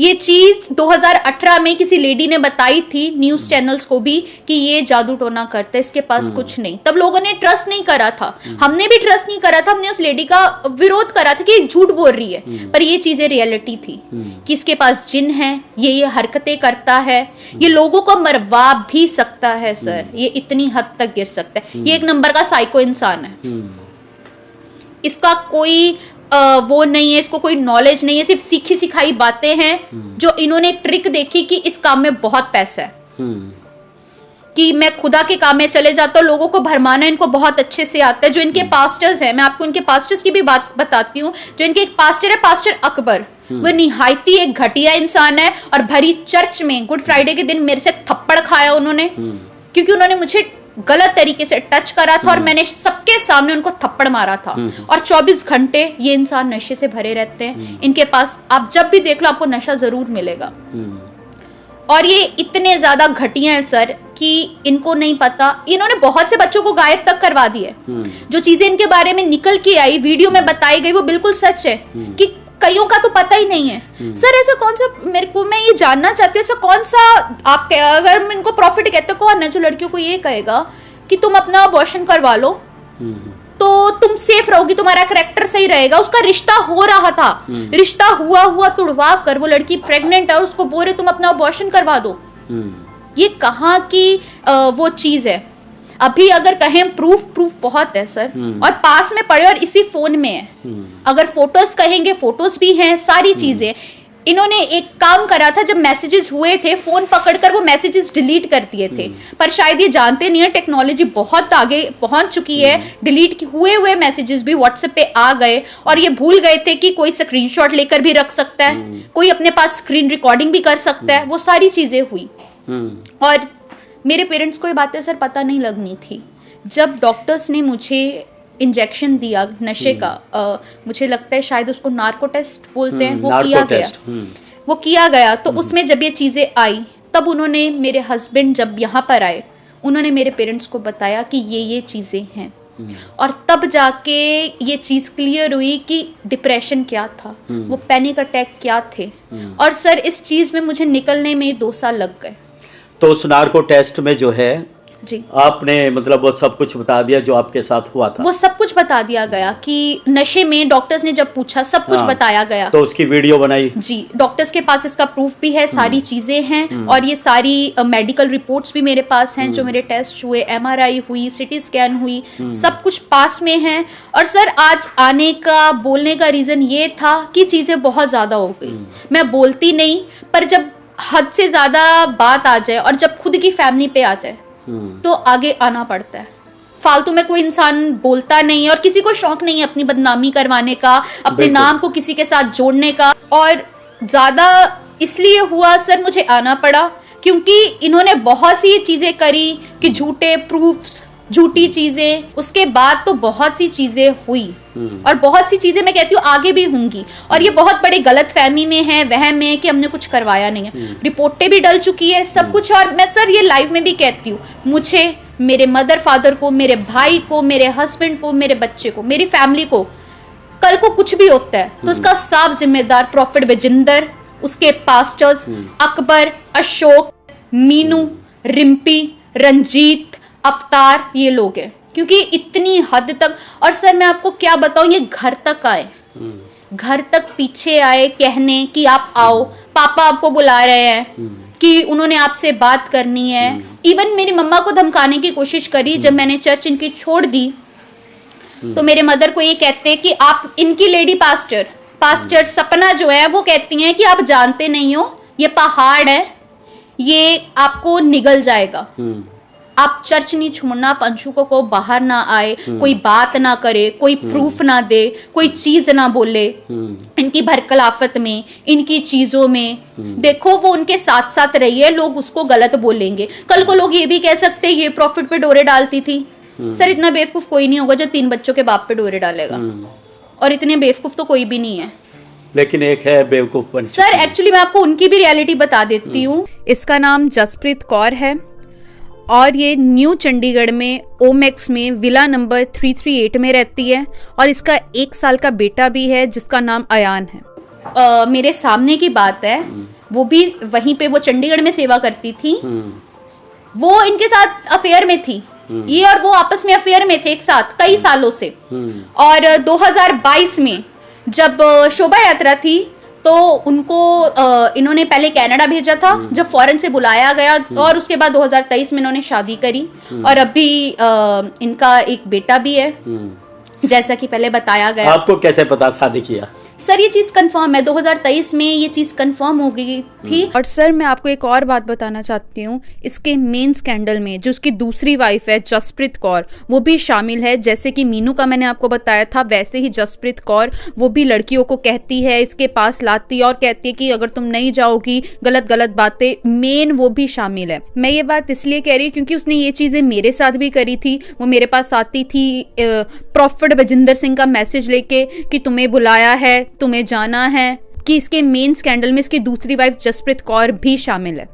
ये चीज 2018 में किसी लेडी ने बताई थी न्यूज चैनल्स को भी कि ये जादू टोना करता है, इसके पास कुछ नहीं। तब लोगों ने ट्रस्ट नहीं करा था, हमने भी ट्रस्ट नहीं करा था, हमने उस लेडी का विरोध करा था कि ये झूठ बोल रही है। पर ये चीजें रियलिटी थी कि इसके पास जिन है, ये हरकतें करता है, ये लोगों को मरवा भी सकता है सर, ये इतनी हद तक गिर सकता है। ये एक नंबर का साइको इंसान है। इसका कोई वो नहीं है, इसको कोई नॉलेज नहीं है, सिर्फ सीखी सिखाई बातें हैं। जो इन्होंने एक ट्रिक देखी कि इस काम में बहुत पैसा है, कि मैं खुदा के काम में चले जाता हूँ, लोगों को भरमाना इनको बहुत अच्छे से आता है। जो इनके पास्टर्स हैं, मैं आपको इनके पास्टर्स की भी बात बताती हूँ। जो इनके एक पास्टर है, पास्टर अकबर, वो निहायती एक घटिया इंसान है। और भरी चर्च में गुड फ्राइडे के दिन मेरे से थप्पड़ खाया उन्होंने, क्योंकि उन्होंने मुझे गलत तरीके से टच करा था और मैंने सबके सामने उनको थप्पड़ मारा था। और 24 घंटे ये इंसान नशे से भरे रहते हैं। इनके पास आप जब भी देख लो आपको नशा जरूर मिलेगा। और ये इतने ज्यादा घटिया है सर कि इनको नहीं पता, इन्होंने बहुत से बच्चों को गायब तक करवा दिए। जो चीजें इनके बारे में निकल के आई, वीडियो में बताई गई, वो बिल्कुल सच है कि कईयों का तो पता ही नहीं है। सर ऐसा कौन सा, मैं ये जानना चाहती हूँ, ऐसा कौन सा आप अगर मैं इनको प्रॉफिट कहते हो, कौन है जो लड़कियों को ये कहेगा कि तुम अपना अबॉर्शन करवा लो तो तुम सेफ रहोगी, तुम्हारा कैरेक्टर सही रहेगा। उसका रिश्ता हो रहा था, रिश्ता हुआ तुड़वा कर वो लड़की प्रेग्नेंट है और उसको बोल रहे तुम अपना अबॉर्शन करवा दो। ये कहाँ की वो चीज है? अभी अगर कहें प्रूफ बहुत है सर, और पास में पड़े और इसी फोन में है। अगर फोटोज कहेंगे, फोटोज भी हैं, सारी चीजें। इन्होंने एक काम करा था, जब मैसेजेस हुए थे फोन पकड़कर वो मैसेजेस डिलीट कर दिए थे। पर शायद ये जानते नहीं है टेक्नोलॉजी बहुत आगे पहुंच चुकी है। डिलीट हुए मैसेजेस भी व्हाट्सएप पे आ गए और ये भूल गए थे कि कोई स्क्रीनशॉट लेकर भी रख सकता है, कोई अपने पास स्क्रीन रिकॉर्डिंग भी कर सकता है। वो सारी चीजें हुई। और मेरे पेरेंट्स को ये बातें सर पता नहीं लगनी थी। जब डॉक्टर्स ने मुझे इंजेक्शन दिया नशे का, मुझे लगता है शायद उसको नार्को टेस्ट बोलते हैं, वो किया गया। तो उसमें जब ये चीजें आई तब उन्होंने, मेरे हस्बैंड जब यहाँ पर आए, उन्होंने मेरे पेरेंट्स को बताया कि ये चीजें हैं। और तब जाके ये चीज क्लियर हुई कि डिप्रेशन क्या था, वो पैनिक अटैक क्या थे। और सर इस चीज में मुझे निकलने में 2 साल लग गए। तो उस नार्को टेस्ट में जो है जी, आपने मतलब वो सब कुछ बता दिया जो आपके साथ हुआ था? वो सब कुछ बता दिया गया कि नशे में, डॉक्टर्स ने जब पूछा सब कुछ बताया गया। तो उसकी वीडियो बनाई? जी, डॉक्टर्स के पास इसका प्रूफ भी है, सारी चीजें हैं। और ये सारी मेडिकल रिपोर्ट्स भी मेरे पास हैं, जो मेरे टेस्ट हुए, MRI हुई, CT स्कैन हुई, सब कुछ पास में है। और सर आज आने का, बोलने का रीजन ये था कि चीजें बहुत ज्यादा हो गई। मैं बोलती नहीं, पर जब हद से ज्यादा बात आ जाए और जब खुद की फैमिली पे आ जाए तो आगे आना पड़ता है। फालतू में कोई इंसान बोलता नहीं है और किसी को शौक नहीं है अपनी बदनामी करवाने का, अपने नाम को किसी के साथ जोड़ने का। और ज़्यादा इसलिए हुआ सर, मुझे आना पड़ा क्योंकि इन्होंने बहुत सी चीज़ें करी कि झूठे प्रूफ्स, झूठी चीज़ें, उसके बाद तो बहुत सी चीज़ें हुई और बहुत सी चीज़ें मैं कहती हूँ आगे भी होंगी। और ये बहुत बड़े गलत फहमी में है, वहम में कि हमने कुछ करवाया नहीं है। रिपोर्टें भी डल चुकी है, सब कुछ। और मैं सर ये लाइव में भी कहती हूँ, मुझे, मेरे मदर फादर को, मेरे भाई को, मेरे हस्बैंड को, मेरे बच्चे को, मेरी फैमिली को कल को कुछ भी होता है तो उसका साफ जिम्मेदार प्रॉफिट विजेंदर, उसके पास्टर्स अकबर, अशोक, मीनू, रिम्पी, रंजीत, अवतार, ये लोग हैं। क्योंकि इतनी हद तक, और सर मैं आपको क्या बताऊं, ये घर तक आए, घर तक पीछे आए कहने कि आप आओ, पापा आपको बुला रहे हैं, कि उन्होंने आपसे बात करनी है। इवन मेरी मम्मा को धमकाने की कोशिश करी। जब मैंने चर्च इनकी छोड़ दी तो मेरे मदर को ये कहते कि आप, इनकी लेडी पास्टर सपना जो है वो कहती हैं कि आप जानते नहीं हो, ये पहाड़ है, ये आपको निगल जाएगा, आप चर्च नहीं छोड़ना, आप अंशुकों को बाहर ना आए, कोई बात ना करे, कोई प्रूफ ना दे, कोई चीज ना बोले इनकी भरकलाफत में, इनकी चीजों में। देखो वो उनके साथ साथ रही है, लोग उसको गलत बोलेंगे। कल को लोग ये भी कह सकते हैं ये प्रॉफिट पे डोरे डालती थी। सर इतना बेवकूफ कोई नहीं होगा जो 3 बच्चों के बाप पे डोरे डालेगा, और इतने बेवकूफ तो कोई भी नहीं है। लेकिन एक है बेवकूफ सर एक्चुअली मैं आपको उनकी भी रियलिटी बता देती हूँ। इसका नाम जसप्रीत कौर है और ये न्यू चंडीगढ़ में ओमेक्स में विला नंबर 338 में रहती है और इसका 1 साल का बेटा भी है जिसका नाम अयान है। मेरे सामने की बात है, वो भी वहीं पे, वो चंडीगढ़ में सेवा करती थी, वो इनके साथ अफेयर में थी, ये और वो आपस में अफेयर में थे एक साथ कई सालों से। और 2022 में जब शोभा यात्रा थी तो उनको इन्होंने पहले कनाडा भेजा था, जब फॉरेन से बुलाया गया, और उसके बाद 2023 में इन्होंने शादी करी और अभी इनका एक बेटा भी है जैसा कि पहले बताया गया। आपको कैसे पता शादी किया? सर ये चीज कंफर्म है, 2023 में ये चीज कंफर्म हो गई थी। और सर मैं आपको एक और बात बताना चाहती हूँ, इसके मेन स्कैंडल में जो उसकी दूसरी वाइफ है जसप्रीत कौर, वो भी शामिल है। जैसे कि मीनू का मैंने आपको बताया था, वैसे ही जसप्रीत कौर वो भी लड़कियों को कहती है, इसके पास लाती है और कहती है कि अगर तुम नहीं जाओगी, गलत गलत बातें, मेन वो भी शामिल है। मैं ये बात इसलिए कह रही हूँ क्योंकि उसने ये चीजें मेरे साथ भी करी थी। वो मेरे पास आती थी प्रॉफिट विजेंदर सिंह का मैसेज लेके कि तुम्हें बुलाया है, तुम्हें जाना है, कि इसके मेन स्कैंडल में इसकी दूसरी वाइफ जसप्रीत कौर भी शामिल है।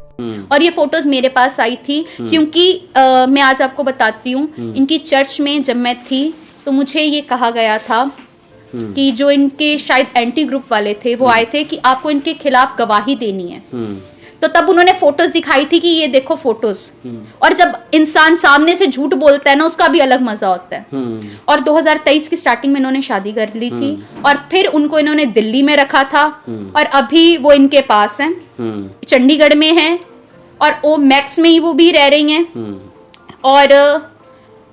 और ये फोटोज मेरे पास आई थी क्योंकि मैं आज आपको बताती हूँ, इनकी चर्च में जब मैं थी तो मुझे ये कहा गया था कि जो इनके शायद एंटी ग्रुप वाले थे वो आए थे कि आपको इनके खिलाफ गवाही देनी है। तो तब उन्होंने फोटोज दिखाई थी कि ये देखो फोटोज। और जब इंसान सामने से झूठ बोलता है ना, उसका भी अलग मजा होता है। और 2023 की स्टार्टिंग में इन्होंने शादी कर ली थी और फिर उनको इन्होंने दिल्ली में रखा था और अभी वो इनके पास हैं, चंडीगढ़ में हैं और ओ मैक्स में ही वो भी रह रही हैं। और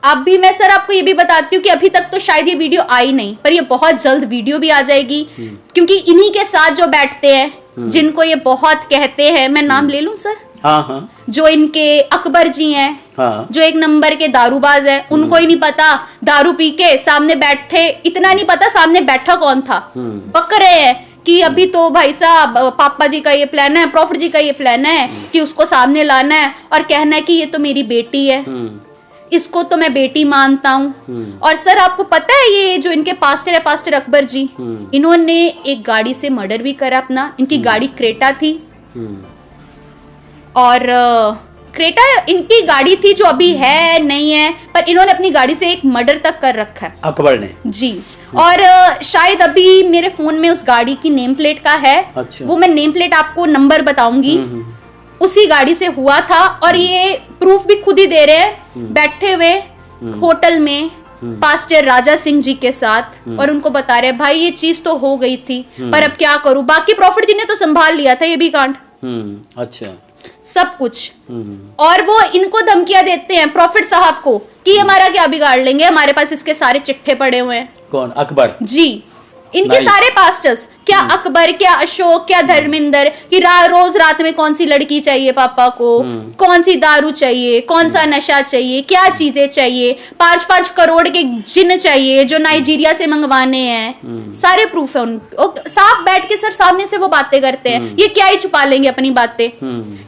अब भी मैं सर आपको ये भी बताती हूँ कि अभी तक तो शायद ये वीडियो आई नहीं, पर ये बहुत जल्द वीडियो भी आ जाएगी क्योंकि इन्हीं के साथ जो बैठते हैं, जिनको ये बहुत कहते हैं, मैं नाम ले लूं सर? हाँ। जो इनके अकबर जी हैं, हाँ। जो एक नंबर के दारूबाज है, उनको ही नहीं पता दारू पी के सामने बैठे, इतना नहीं पता सामने बैठा कौन था, बक रहे हैं कि अभी तो भाई साहब पापा जी का ये प्लान है, प्रॉफिट जी का ये प्लान है कि उसको सामने लाना है और कहना है कि ये तो मेरी बेटी है, इसको तो मैं बेटी मानता हूँ। और सर आपको पता है ये जो इनके पास्टर है, पास्टर अकबर जी, इन्होंने एक गाड़ी से मर्डर भी करा अपना। इनकी गाड़ी क्रेटा थी और क्रेटा इनकी गाड़ी थी जो अभी है नहीं है, पर इन्होंने अपनी गाड़ी से एक मर्डर तक कर रखा है अकबर ने जी। और शायद अभी मेरे फोन में उस गाड़ी की नेम प्लेट का है। अच्छा। वो मैं नेम प्लेट आपको नंबर बताऊंगी, उसी गाड़ी से हुआ था। और ये प्रूफ भी खुद ही दे रहे हैं बैठे हुए होटल में पास्टर राजा सिंह जी के साथ, और उनको बता रहे भाई ये चीज तो हो गई थी पर अब क्या करूं, बाकी प्रॉफिट जी ने तो संभाल लिया था ये भी कांड। अच्छा, सब कुछ। और वो इनको धमकियां देते हैं प्रॉफिट साहब को कि हमारा क्या बिगाड़ लेंगे, हमारे पास इसके सारे चिट्ठे पड़े हुए हैं। कौन? अकबर जी। इनके Nice. सारे पास्टर्स, क्या अकबर, क्या अशोक, क्या धर्मेंद्र, कि रोज रात में कौन सी लड़की चाहिए पापा को, कौन सी दारू चाहिए, कौन सा नशा चाहिए, क्या चीजें चाहिए, 5-5 करोड़ के जिन चाहिए जो नाइजीरिया से मंगवाने हैं, सारे प्रूफ है उन साफ बैठ के सर सामने से वो बातें करते हैं। ये क्या ही छुपा लेंगे अपनी बातें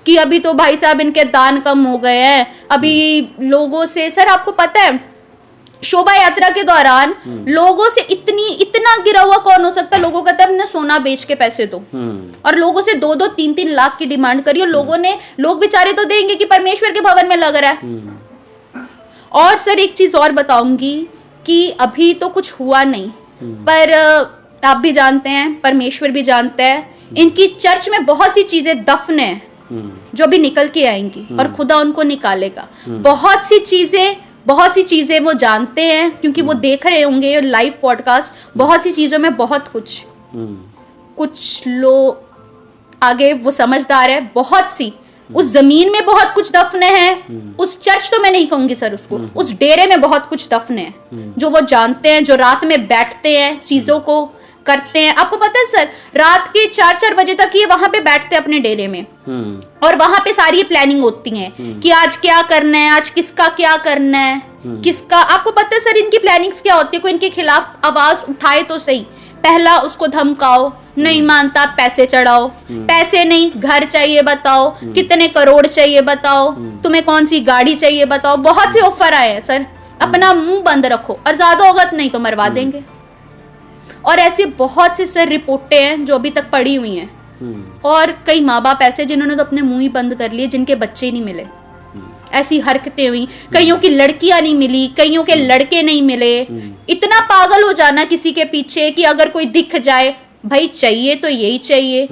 कि अभी तो भाई साहब इनके दान कम हो गए हैं, अभी लोगों से। सर आपको पता है शोभा यात्रा के दौरान लोगों से इतना गिरा हुआ कौन हो सकता है, लोगों का तब सोना बेच के पैसे दो, और लोगों से 2-2, 3-3 लाख की डिमांड करी, और लोग बेचारे तो देंगे कि परमेश्वर के भवन में लग रहा है। और सर एक चीज और बताऊंगी कि अभी तो कुछ हुआ नहीं, पर आप भी जानते हैं, परमेश्वर भी जानता है, इनकी चर्च में बहुत सी चीजें दफन है जो भी निकल के आएंगी और खुदा उनको निकालेगा। बहुत सी चीजें वो जानते हैं क्योंकि वो देख रहे होंगे लाइव पॉडकास्ट। बहुत सी चीजों में बहुत कुछ लोग आगे वो समझदार है, बहुत सी उस जमीन में बहुत कुछ दफन है, उस चर्च तो मैं नहीं कहूंगी सर उसको, उस डेरे में बहुत कुछ दफन है जो वो जानते हैं, जो रात में बैठते हैं चीजों को करते हैं। आपको पता है सर रात के 4-4 बजे तक ये वहां पे बैठते हैं अपने डेरे में, और वहां पे सारी प्लानिंग होती है कि आज क्या करना है, आज किसका क्या करना है, किसका। आपको पता है सर इनकी प्लानिंग्स क्या होती है, कोई इनके खिलाफ आवाज उठाए तो सही, पहला उसको धमकाओ, नहीं मानता पैसे चढ़ाओ, पैसे नहीं घर चाहिए बताओ, कितने करोड़ चाहिए बताओ, तुम्हें कौन सी गाड़ी चाहिए बताओ। बहुत से ऑफर आए हैं सर, अपना मुंह बंद रखो, और ज्यादा होगा नहीं तो मरवा देंगे। और ऐसी बहुत सी सर रिपोर्टें हैं जो अभी तक पड़ी हुई हैं, और कई माँ बाप ऐसे जिन्होंने तो अपने मुंह ही बंद कर लिए, जिनके बच्चे नहीं मिले, ऐसी हरकतें हुई, कईयों की लड़कियां नहीं मिली, कईयों के लड़के नहीं मिले। इतना पागल हो जाना किसी के पीछे कि अगर कोई दिख जाए, भाई चाहिए तो यही चाहिए।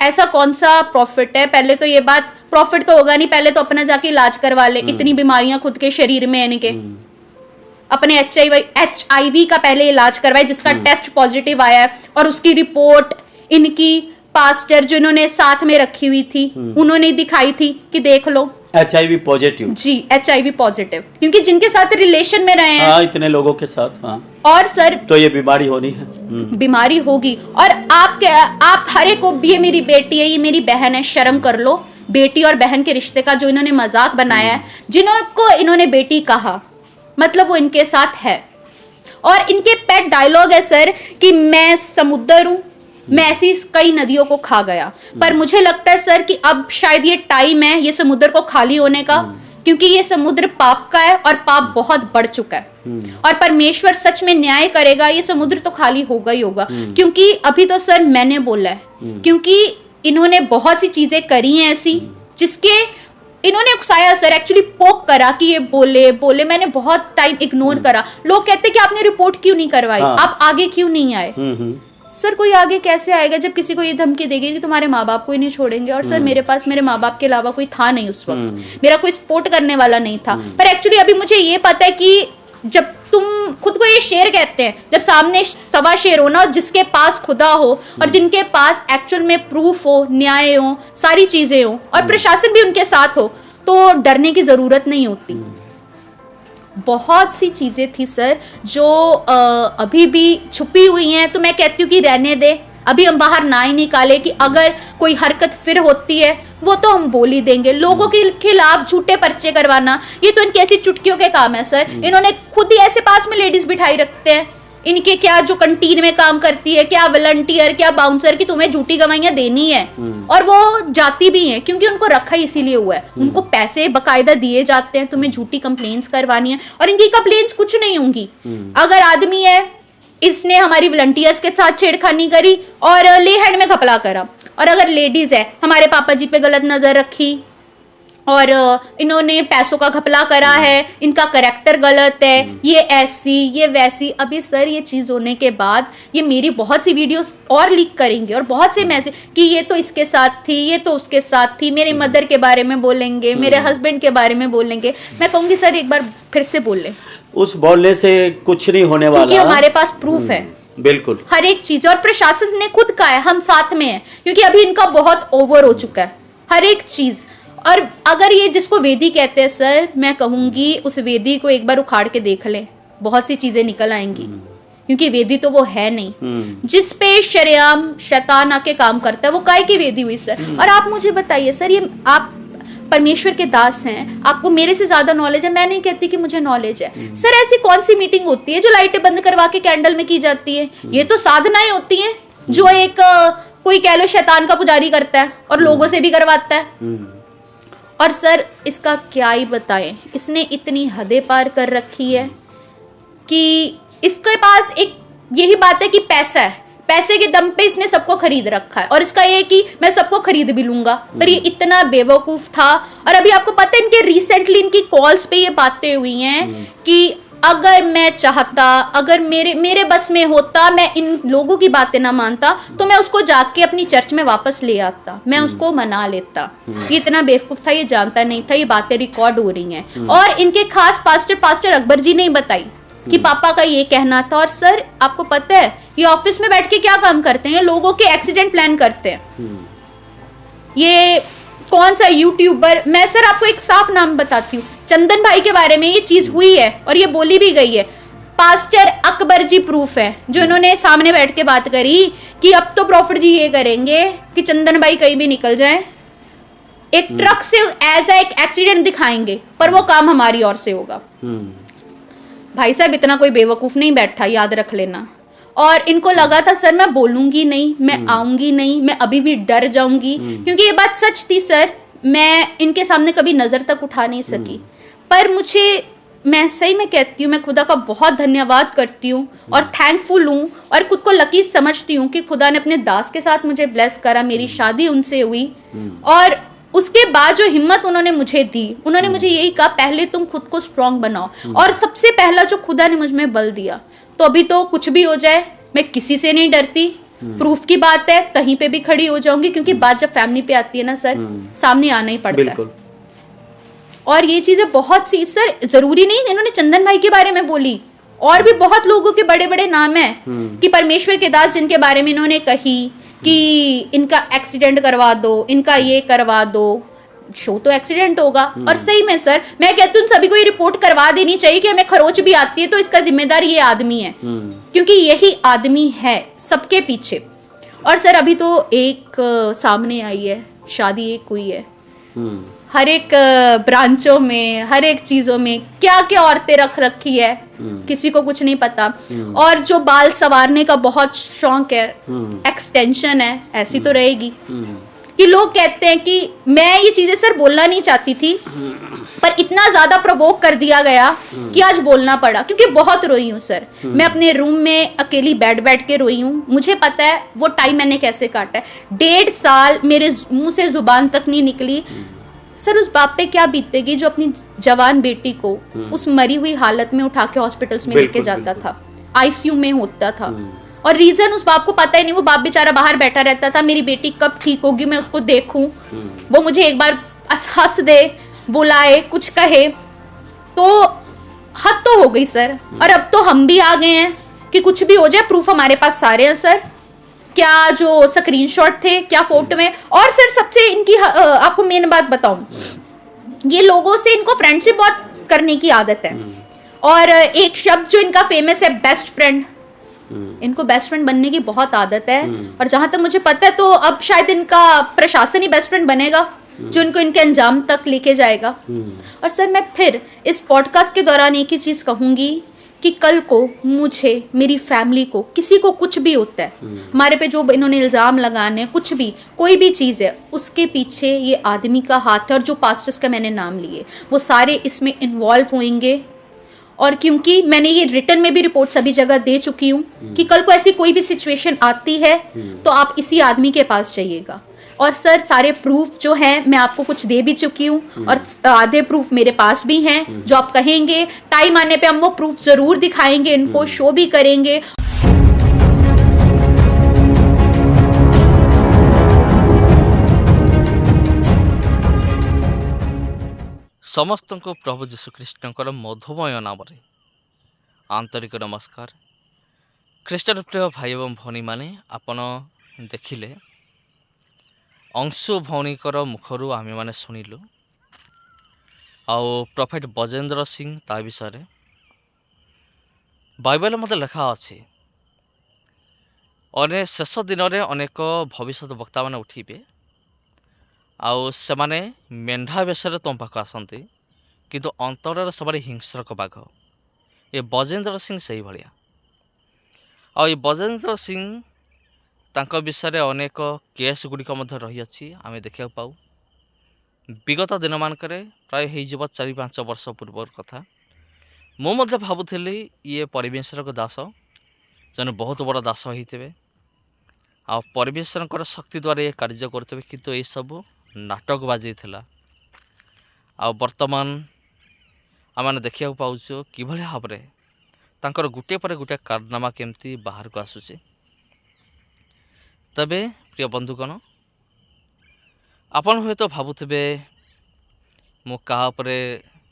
ऐसा कौन सा प्रॉफिट है? पहले तो ये बात, प्रॉफिट तो होगा नहीं, पहले तो अपना जाके इलाज करवा ले, इतनी बीमारियां खुद के शरीर में है इनके, अपने HIV का पहले इलाज करवाए जिसका टेस्ट पॉजिटिव आया है, और उसकी रिपोर्ट इनकी पास्टर जो इन्होंने साथ में रखी हुई थी उन्होंने दिखाई थी कि देख लो HIV पॉजिटिव। जी HIV पॉजिटिव, क्योंकि जिनके साथ रिलेशन में रहे हैं, इतने लोगों के साथ। और सर तो ये बीमारी होनी है, बीमारी होगी। और आप हर एक को, ये मेरी बेटी है, ये मेरी बहन है, शर्म कर लो। बेटी और बहन के रिश्ते का जो इन्होंने मजाक बनाया है, जिनको इन्होंने बेटी कहा, मतलब वो इनके साथ है। और इनके पेट डायलॉग है सर कि मैं समुद्र हूं, मैं ऐसी कई नदियों को खा गया। पर मुझे लगता है सर कि अब शायद ये टाइम है ये समुद्र को खाली होने का, क्योंकि ये समुद्र पाप का है और पाप बहुत बढ़ चुका है, और परमेश्वर सच में न्याय करेगा। ये समुद्र तो खाली होगा ही होगा, क्योंकि अभी तो सर मैंने बोला है, क्योंकि इन्होंने बहुत सी चीजें करी हैं ऐसी जिसके इन्होंने उकसाया सर, एक्चुअली पोक करा कि ये बोले। मैंने बहुत टाइम इग्नोर करा। लोग कहते कि आपने रिपोर्ट क्यों नहीं करवाई, आप आगे क्यों नहीं आए। सर कोई आगे कैसे आएगा जब किसी को ये धमकी देगी कि तुम्हारे माँ बाप को ही नहीं छोड़ेंगे। और सर मेरे पास मेरे माँ बाप के अलावा कोई था नहीं उस वक्त, मेरा कोई सपोर्ट करने वाला नहीं था। पर एक्चुअली अभी मुझे ये पता है कि जब तुम खुद को ये शेर कहते हैं, जब सामने सवा शेर हो ना, जिसके पास खुदा हो और जिनके पास एक्चुअल में प्रूफ हो, न्याय हो, सारी चीजें हो, और प्रशासन भी उनके साथ हो, तो डरने की जरूरत नहीं होती। बहुत सी चीजें थी सर जो अभी भी छुपी हुई हैं, तो मैं कहती हूँ कि रहने दे, अभी हम बाहर ना ही निकाले कि अगर कोई हरकत फिर होती है वो तो हम बोल ही देंगे। लोगों के खिलाफ झूठे पर्चे करवाना, ये तो इनकी ऐसी चुटकियों के काम है सर। इन्होंने खुद ही ऐसे पास में लेडीज बिठाई रखते हैं, इनके क्या जो कंटीन में काम करती है, क्या वॉलंटियर, क्या बाउंसर, की तुम्हें झूठी गवाहियां देनी है, और वो जाती भी हैं क्योंकि उनको रखा ही इसीलिए हुआ है। उनको पैसे बकायदा दिए जाते हैं, तुम्हें झूठी कंप्लेंट्स करवानी है, और इनकी कंप्लेंट्स कुछ नहीं होंगी। अगर आदमी है, इसने हमारी वॉलंटियर्स के साथ छेड़खानी करी और ले हैंड में घपला करा, और अगर लेडीज है, हमारे पापा जी पे गलत नजर रखी और इन्होंने पैसों का घपला करा है, इनका कैरेक्टर गलत है, ये ऐसी ये वैसी। अभी सर ये चीज होने के बाद ये मेरी बहुत सी वीडियोस और लीक करेंगे, और बहुत से मैसेज कि ये तो इसके साथ थी, ये तो उसके साथ थी, मेरे मदर के बारे में बोलेंगे, मेरे हस्बैंड के बारे में बोलेंगे। मैं कहूंगी सर एक बार फिर से बोले, उस बोलने से कुछ नहीं होने वाला, क्योंकि हमारे पास प्रूफ है बिल्कुल हर एक चीज। और प्रशासन ने खुद कहा है हम साथ में हैं, क्योंकि अभी इनका बहुत ओवर हो चुका है हर एक चीज। और अगर ये जिसको वेदी कहते हैं सर, मैं कहूंगी उस वेदी को एक बार उखाड़ के देख लें, बहुत सी चीजें निकल आएंगी। क्योंकि वेदी तो वो है नहीं। जिस पे शरेआम शैतान आके काम करता है वो काय की वेदी हुई सर। और आप मुझे बताइए सर, ये आप परमेश्वर के दास हैं, आपको मेरे से ज्यादा नॉलेज है, मैं नहीं कहती कि मुझे नॉलेज है सर। ऐसी कौन सी मीटिंग होती है जो लाइटें बंद करवा के कैंडल में की जाती है? ये तो साधनाएं होती हैं जो एक कोई कह लो शैतान का पुजारी करता है और लोगों से भी करवाता है। और सर इसका क्या ही बताएं, इसने इतनी हदें पार कर रखी है कि इसके पास एक यही बात है कि पैसा है, पैसे के दम पे इसने सबको खरीद रखा है। और इसका ये कि मैं सबको खरीद भी लूंगा, पर ये इतना बेवकूफ था। और अभी आपको पता है इनके रिसेंटली इनकी कॉल्स पे ये बातें हुई हैं कि अगर मैं चाहता, अगर मेरे बस में होता, मैं इन लोगों की बातें ना मानता तो मैं उसको जाके अपनी चर्च में वापस ले आता, मैं उसको मना लेता। ये इतना बेवकूफ था, ये जानता नहीं था। ये बातें रिकॉर्ड हो रही हैं और इनके खास पास्टर अकबर जी ने बताई कि पापा का ये कहना था। और सर आपको पता है ये ऑफिस में बैठ के क्या काम करते हैं? ये लोगों के एक्सीडेंट प्लान करते हैं। ये कौन सा यूट्यूबर, मैं सर आपको एक साफ नाम बताती हूँ, चंदन भाई के बारे में ये चीज हुई है और ये बोली भी गई है। पास्टर अकबर जी प्रूफ है, जो इन्होंने सामने बैठ के बात करी कि अब तो प्रॉफिट जी ये करेंगे कि चंदन भाई कहीं भी निकल जाए, एक ट्रक से एज एक एक्सीडेंट दिखाएंगे, पर वो काम हमारी ओर से होगा। भाई साहब इतना कोई बेवकूफ नहीं बैठा, याद रख लेना। और इनको लगा था सर मैं बोलूंगी नहीं, मैं आऊंगी नहीं, मैं अभी भी डर जाऊंगी, क्योंकि ये बात सच थी सर। मैं इनके सामने कभी नजर तक उठा नहीं सकी, पर मैं सही में कहती हूँ, मैं खुदा का बहुत धन्यवाद करती हूँ और थैंकफुल हूँ और खुद को लकी समझती हूँ कि खुदा ने अपने दास के साथ मुझे ब्लेस करा, मेरी शादी उनसे हुई। और उसके बाद जो हिम्मत उन्होंने मुझे दी, उन्होंने मुझे यही कहा पहले तुम खुद को स्ट्रांग बनाओ। और सबसे पहला जो खुदा ने मुझ में बल दिया, तो अभी तो कुछ भी हो जाए मैं किसी से नहीं डरती। प्रूफ की बात है, कहीं पे भी खड़ी हो जाऊंगी, क्योंकि बात जब फैमिली पे आती है ना सर, सामने आना ही पड़ता है। और ये चीजें बहुत सी सर, जरूरी नहीं इन्होंने चंदन भाई के बारे में बोली, और भी बहुत लोगों के बड़े बड़े नाम है कि परमेश्वर के दास जिनके बारे में इन्होंने कही कि इनका एक्सीडेंट करवा दो, इनका ये करवा दो, शो तो एक्सीडेंट होगा। और सही में सर मैं कहती हूँ सभी को ये रिपोर्ट करवा देनी चाहिए कि हमें खरोच भी आती है तो इसका जिम्मेदार ये आदमी है, क्योंकि यही आदमी है सबके पीछे। और सर अभी तो एक सामने आई है, शादी एक हुई है, हर एक ब्रांचों में, हर एक चीजों में क्या क्या औरतें रख रखी है, किसी को कुछ नहीं पता। और जो बाल संवारने का बहुत शौक है, एक्सटेंशन है, ऐसी तो रहेगी कि लोग कहते हैं कि मैं ये चीजें सर बोलना नहीं चाहती थी, पर इतना ज्यादा प्रोवोक कर दिया गया कि आज बोलना पड़ा, क्योंकि बहुत रोई हूँ सर। मैं अपने रूम में अकेली बैठ के रोई हूँ। मुझे पता है वो टाइम मैंने कैसे काटा है, 1.5 साल मेरे मुंह से जुबान तक नहीं निकली। सर उस बाप पे क्या बीतेगी जो अपनी जवान बेटी को उस मरी हुई हालत में उठा के हॉस्पिटल्स में लेके जाता था, आईसीयू में होता था, और रीजन उस बाप को पता ही नहीं। वो बाप बेचारा बाहर बैठा रहता था, मेरी बेटी कब ठीक होगी, मैं उसको देखूं, वो मुझे एक बार हंस दे, बुलाए, कुछ कहे, तो हद तो हो गई सर। और अब तो हम भी आ गए हैं कि कुछ भी हो जाए, प्रूफ हमारे पास सारे हैं सर, क्या जो स्क्रीनशॉट थे, क्या फोटो में। और सर सबसे इनकी आपको मेन बात बताऊं, ये लोगों से इनको फ्रेंडशिप बहुत करने की आदत है। और एक शब्द जो इनका फेमस है, बेस्ट फ्रेंड, इनको बेस्ट फ्रेंड बनने की बहुत आदत है। और जहां तक मुझे पता है तो अब शायद इनका प्रशासन ही बेस्ट फ्रेंड बनेगा, जो इनको इनके अंजाम तक लेके जाएगा। और सर मैं फिर इस पॉडकास्ट के दौरान एक ही चीज कहूंगी कि कल को मुझे, मेरी फैमिली को, किसी को कुछ भी होता है, हमारे पे जो इन्होंने इल्जाम लगाने, कुछ भी, कोई भी चीज है, उसके पीछे ये आदमी का हाथ है। और जो पास्टर्स का मैंने नाम लिए वो सारे इसमें इन्वॉल्व होंगे। और क्योंकि मैंने ये रिटर्न में भी रिपोर्ट सभी जगह दे चुकी हूँ कि कल को ऐसी कोई भी सिचुएशन आती है तो आप इसी आदमी के पास जाइएगा। और सर सारे प्रूफ जो हैं मैं आपको कुछ दे भी चुकी हूँ, और आधे प्रूफ मेरे पास भी हैं। जो आप कहेंगे टाइम आने पे हम वो प्रूफ जरूर दिखाएंगे, इनको शो भी करेंगे। समस्त को प्रभु जीशुख्रीष्टर मधुमय नाम आंतरिक नमस्कार। ख्रीष्टर प्रिय भाई एवं भौणी माने आपण देखिले अंशु भौणीकर मुखरू आम मैंने शुणिलु आउ प्रोफेट बजेंद्र सिंह ता विषय बाइबल मत लिखा अच्छी शेष दिन में अनेक भविष्य वक्ता मैंने उठे आउ से मेढ़ा वेशर तुम पाख आसती किंतु अंतर से हिंस्रक बाघ ये बजेंद्र सिंह से भाया आई बजेंद्र सिंह तांको विषय अनेक केस गुड़िक रही आम देखा पाऊ विगत दिन मानक प्राय हो 4-5 वर्ष पूर्व कथा मुझे भावुली ये परमेश्वर दास जन बहुत बड़ दास होते आ परमेश्वर शक्ति द्वारा ये कार्य करते किंतु ये सब नाटक बाजी थिला आ वर्तमान आम देखा पाचु कि भाव में तांकर गुटे पर गुटे कारनामा केमती बाहर को आसुचे। तबे प्रिय बंधुगण आपण हुए तो भावुवे मु क्या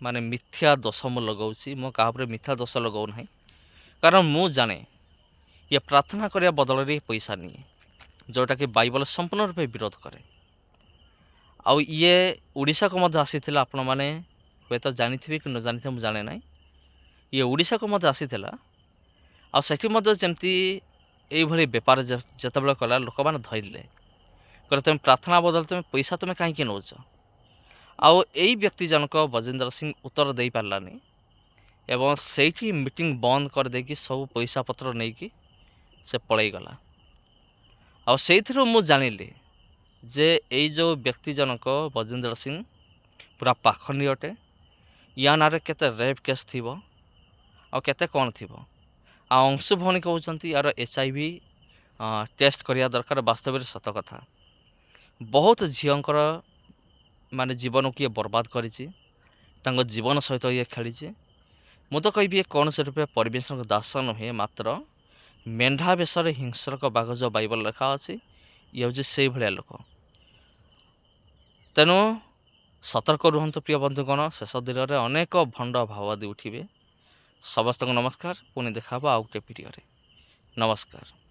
माने मिथ्या दोष मु लगाऊँ मो क्या मिथ्या दोष लगाऊ ना कारण मु जाने ये प्रार्थना करने बदल में पैसा नहीं जोटा कि बाइबल संपूर्ण रूपे विरोध करे आउ ये उड़ीसा को मध्य आसी आपण मैंने हुए तो जानी कि न जानी मुझे जाने ना ये उड़ीसा को मध्य आसी आठी जमती ये बेपार जिते कला लोक मैंने धरले कह तुम प्रार्थना बदल तुम पैसा तुम कहीं नौच आउ यही व्यक्ति जनक बजेंद्र सिंह उत्तर दे पारानी एवं से मीटिंग बंद कर देकी सब पैसा पत्र नहीं कि से पलैगला आउ से मुझे जानिली जे यही जो व्यक्ति जनक बजेंद्र सिंह पूरा पाखंडी अटे या ना केते रेप केस थी आ केते कौन थी आ अंशु भौणी कहते यार HIV टेस्ट करिया दरकार वास्तव में सत कथा बहुत झीलकर माने जीवन को ये बर्बाद करिछि जीवन सहित ये खेली मुझे कहबी ये कौन से रूपे परमेश्वर दास नुहे मात्र मेढ़ा वेशर हिंस्रक बाघ जो बाइबल लिखा अच्छी ये हूँ से भाया लोक तेणु सतर्क रुहतु प्रिय बंधुगण शेष दिन में अनेक भंड भाववादी उठे समस्त नमस्कार पुणी देखा आउ गोटे वीडियो नमस्कार।